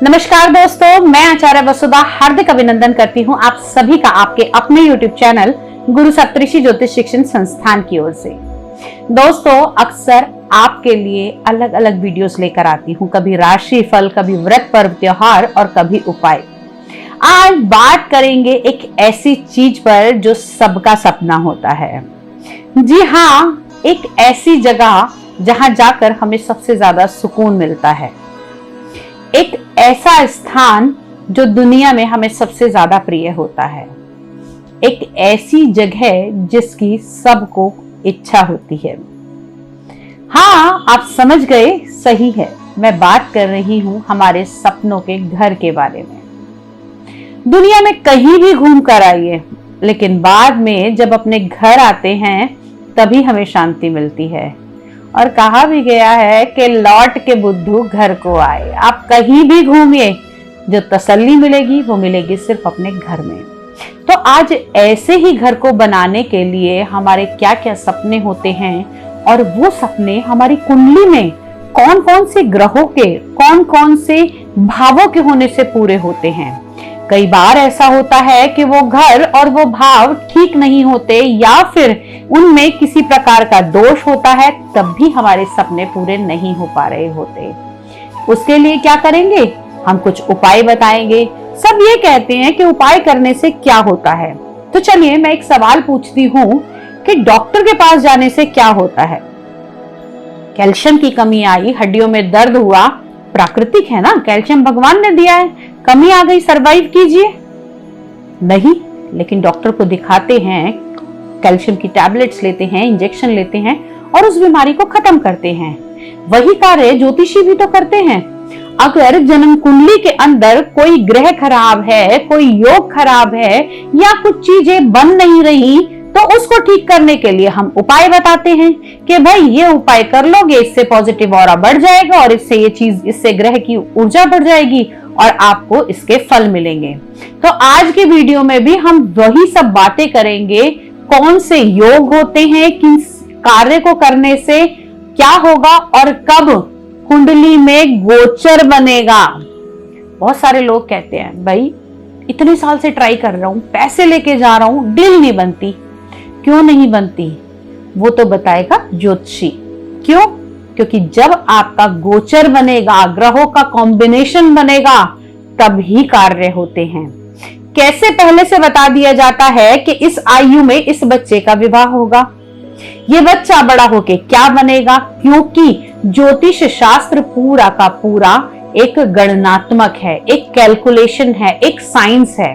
नमस्कार दोस्तों, मैं आचार्य वसुधा हार्दिक अभिनंदन करती हूं आप सभी का आपके अपने YouTube चैनल गुरु सप्तऋषि ज्योतिष शिक्षण संस्थान की ओर से। दोस्तों, अक्सर आपके लिए अलग अलग वीडियोस लेकर आती हूं, कभी राशि फल, कभी व्रत पर्व त्योहार और कभी उपाय। आज बात करेंगे एक ऐसी चीज पर जो सबका सपना होता है। जी हाँ, एक ऐसी जगह जहां जाकर हमें सबसे ज्यादा सुकून मिलता है, एक ऐसा स्थान जो दुनिया में हमें सबसे ज्यादा प्रिय होता है, एक ऐसी जगह जिसकी सबको इच्छा होती है। हाँ, आप समझ गए, सही है, मैं बात कर रही हूं हमारे सपनों के घर के बारे में। दुनिया में कहीं भी घूम कर आइए, लेकिन बाद में जब अपने घर आते हैं तभी हमें शांति मिलती है। और कहा भी गया है कि लौट के बुद्धू घर को आए। आप कहीं भी घूमिए, जो तसल्ली मिलेगी वो मिलेगी सिर्फ अपने घर में। तो आज ऐसे ही घर को बनाने के लिए हमारे क्या क्या सपने होते हैं, और वो सपने हमारी कुंडली में कौन कौन से ग्रहों के, कौन कौन से भावों के होने से पूरे होते हैं। कई बार ऐसा होता है कि वो घर और वो भाव ठीक नहीं होते, या फिर उनमें किसी प्रकार का दोष होता है, तब भी हमारे सपने पूरे नहीं हो पा रहे होते। उसके लिए क्या करेंगे, हम कुछ उपाय बताएंगे। सब ये कहते हैं कि उपाय करने से क्या होता है, तो चलिए मैं एक सवाल पूछती हूँ कि डॉक्टर के पास जाने से क्या होता है। कैल्शियम की कमी आई, हड्डियों में दर्द हुआ, प्राकृतिक है ना, कैल्शियम भगवान ने दिया है, कमी आ गई, सरवाइव कीजिए। नहीं, लेकिन डॉक्टर को दिखाते हैं, कैल्शियम की टैबलेट्स लेते हैं, इंजेक्शन लेते हैं और उस बीमारी को खत्म करते हैं। वही कार्य ज्योतिषी भी तो करते हैं। अगर जन्म कुंडली के अंदर कोई ग्रह खराब है, कोई योग खराब है, या कुछ चीजें बन नहीं रही, तो उसको ठीक करने के लिए हम उपाय बताते हैं कि भाई ये उपाय कर लोगे, इससे पॉजिटिव ऑरा बढ़ जाएगा, और इससे ये चीज, इससे ग्रह की ऊर्जा बढ़ जाएगी और आपको इसके फल मिलेंगे। तो आज के वीडियो में भी हम वही सब बातें करेंगे। कौन से योग होते हैं, किन कार्य को करने से क्या होगा, और कब कुंडली में गोचर बनेगा। बहुत सारे लोग कहते हैं, भाई इतने साल से ट्राई कर रहा हूं, पैसे लेके जा रहा हूं, डील नहीं बनती। क्यों नहीं बनती, वो तो बताएगा ज्योतिषी। क्यों? क्योंकि जब आपका गोचर बनेगा, ग्रहों का कॉम्बिनेशन बनेगा, तभी कार्य होते हैं। कैसे, पहले से बता दिया जाता है कि इस आयु में इस बच्चे का विवाह होगा, ये बच्चा बड़ा होके क्या बनेगा, क्योंकि ज्योतिष शास्त्र पूरा का पूरा एक गणनात्मक है, एक कैलकुलेशन है, एक साइंस है।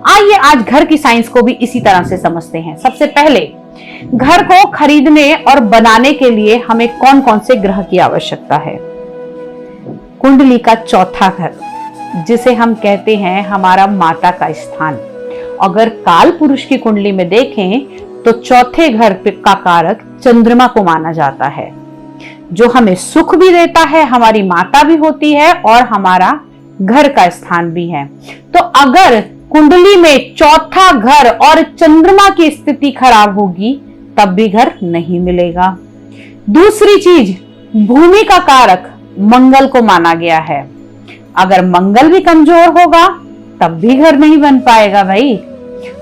आइए आज घर की साइंस को भी इसी तरह से समझते हैं। सबसे पहले, घर को खरीदने और बनाने के लिए हमें कौन कौन से ग्रह की आवश्यकता है। कुंडली का चौथा घर, जिसे हम कहते हैं हमारा माता का स्थान। अगर काल पुरुष की कुंडली में देखें तो चौथे घर का कारक चंद्रमा को माना जाता है, जो हमें सुख भी देता है, हमारी माता भी होती है और हमारा घर का स्थान भी है। तो अगर कुंडली में चौथा घर और चंद्रमा की स्थिति खराब होगी, तब भी घर नहीं मिलेगा। दूसरी चीज, भूमि का कारक मंगल को माना गया है। अगर मंगल भी कमजोर होगा तब भी घर नहीं बन पाएगा भाई।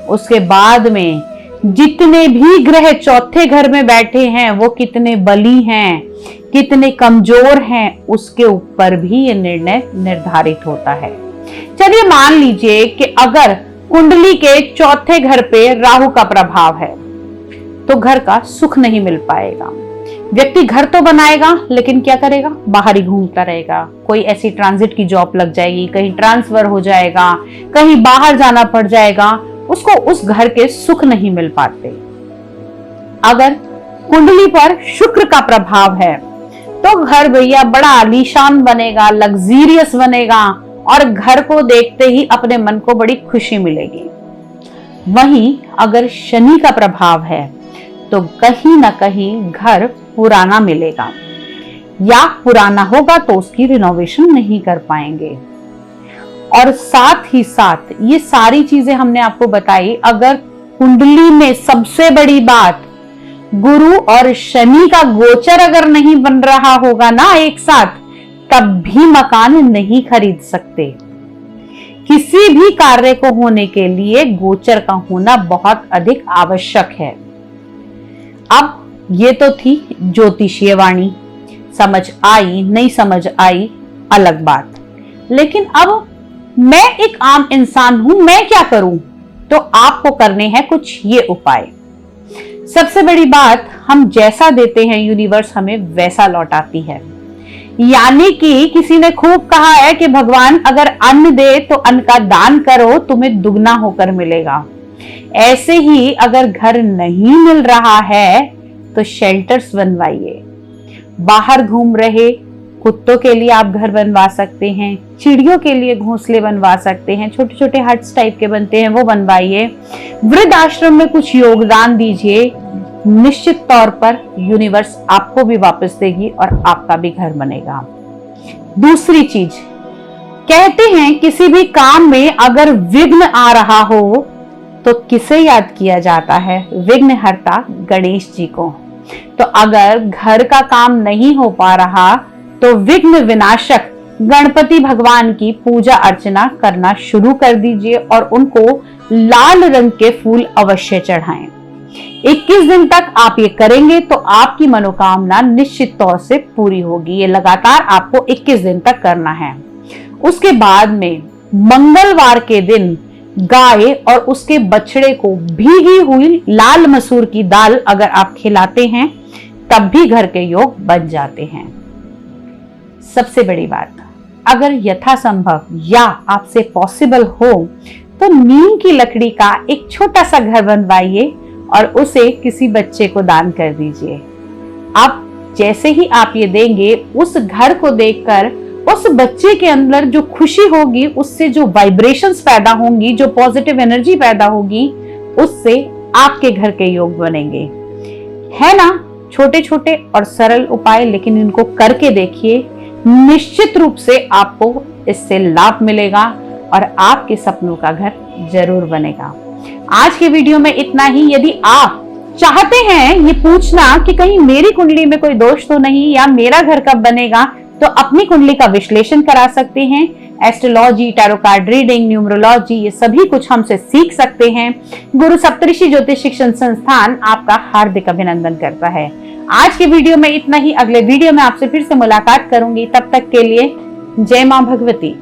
उसके बाद में जितने भी ग्रह चौथे घर में बैठे हैं, वो कितने बली हैं, कितने कमजोर हैं, उसके ऊपर भी ये निर्णय निर्धारित होता है। चलिए मान लीजिए कि अगर कुंडली के चौथे घर पे राहु का प्रभाव है, तो घर का सुख नहीं मिल पाएगा। व्यक्ति घर तो बनाएगा, लेकिन क्या करेगा, बाहर ही घूमता रहेगा। कोई ऐसी ट्रांजिट की जॉब लग जाएगी, कहीं ट्रांसफर हो जाएगा, कहीं बाहर जाना पड़ जाएगा, उसको उस घर के सुख नहीं मिल पाते। अगर कुंडली पर शुक्र का प्रभाव है, तो घर भैया बड़ा आलीशान बनेगा, लग्जीरियस बनेगा, और घर को देखते ही अपने मन को बड़ी खुशी मिलेगी। वहीं अगर शनि का प्रभाव है, तो कहीं ना कहीं घर पुराना मिलेगा, या पुराना होगा तो उसकी रिनोवेशन नहीं कर पाएंगे। और साथ ही साथ ये सारी चीजें हमने आपको बताई। अगर कुंडली में सबसे बड़ी बात, गुरु और शनि का गोचर अगर नहीं बन रहा होगा ना एक साथ, तब भी मकान नहीं खरीद सकते। किसी भी कार्य को होने के लिए गोचर का होना बहुत अधिक आवश्यक है। अब ये तो थी ज्योतिषीय वाणी, समझ आई नहीं समझ आई अलग बात। लेकिन अब मैं एक आम इंसान हूं, मैं क्या करूं? तो आपको करने हैं कुछ ये उपाय। सबसे बड़ी बात, हम जैसा देते हैं यूनिवर्स हमें वैसा लौटाती है। यानी कि किसी ने खूब कहा है कि भगवान अगर अन्न दे तो अन्न का दान करो, तुम्हें दुगना होकर मिलेगा। ऐसे ही अगर घर नहीं मिल रहा है तो शेल्टर्स बनवाइए। बाहर घूम रहे कुत्तों के लिए आप घर बनवा सकते हैं, चिड़ियों के लिए घोंसले बनवा सकते हैं, छोटे छोटे हट्स टाइप के बनते हैं वो बनवाइए। वृद्ध आश्रम में कुछ योगदान दीजिए, निश्चित तौर पर यूनिवर्स आपको भी वापस देगी और आपका भी घर बनेगा। दूसरी चीज, कहते हैं किसी भी काम में अगर विघ्न आ रहा हो तो किसे याद किया जाता है? विघ्नहर्ता गणेश जी को। तो अगर घर का काम नहीं हो पा रहा तो विघ्न विनाशक गणपति भगवान की पूजा अर्चना करना शुरू कर दीजिए और उनको लाल रंग के फूल अवश्य चढ़ाएं। 21 दिन तक आप ये करेंगे तो आपकी मनोकामना निश्चित तौर से पूरी होगी। ये लगातार आपको 21 दिन तक करना है। उसके बाद में मंगलवार के दिन गाय और उसके बछड़े को भीगी हुई लाल मसूर की दाल अगर आप खिलाते हैं तब भी घर के योग बन जाते हैं। सबसे बड़ी बात, अगर यथासंभव या आपसे पॉसिबल हो तो नीम की लकड़ी का एक छोटा सा घर बनवाइए और उसे किसी बच्चे को दान कर दीजिए। अब जैसे ही आप ये देंगे, उस घर को देखकर उस बच्चे के अंदर जो खुशी होगी, उससे जो वाइब्रेशंस पैदा होंगी, जो पॉजिटिव एनर्जी पैदा होगी, उससे आपके घर के योग बनेंगे। है ना, छोटे छोटे और सरल उपाय, लेकिन इनको करके देखिए, निश्चित रूप से आपको इससे लाभ मिलेगा और आपके सपनों का घर जरूर बनेगा। आज के वीडियो में इतना ही। यदि आप चाहते हैं ये पूछना कि कहीं मेरी कुंडली में कोई दोष तो नहीं या मेरा घर कब बनेगा, तो अपनी कुंडली का विश्लेषण करा सकते हैं। Astrology, tarot card reading, numerology, ये सभी कुछ हमसे सीख सकते हैं। गुरु सप्तऋषि ज्योतिष शिक्षण संस्थान आपका हार्दिक अभिनंदन करता है। आज के वीडियो में इतना ही। अगले वीडियो में आपसे फिर से मुलाकात करूंगी। तब तक के लिए जय मां भगवती।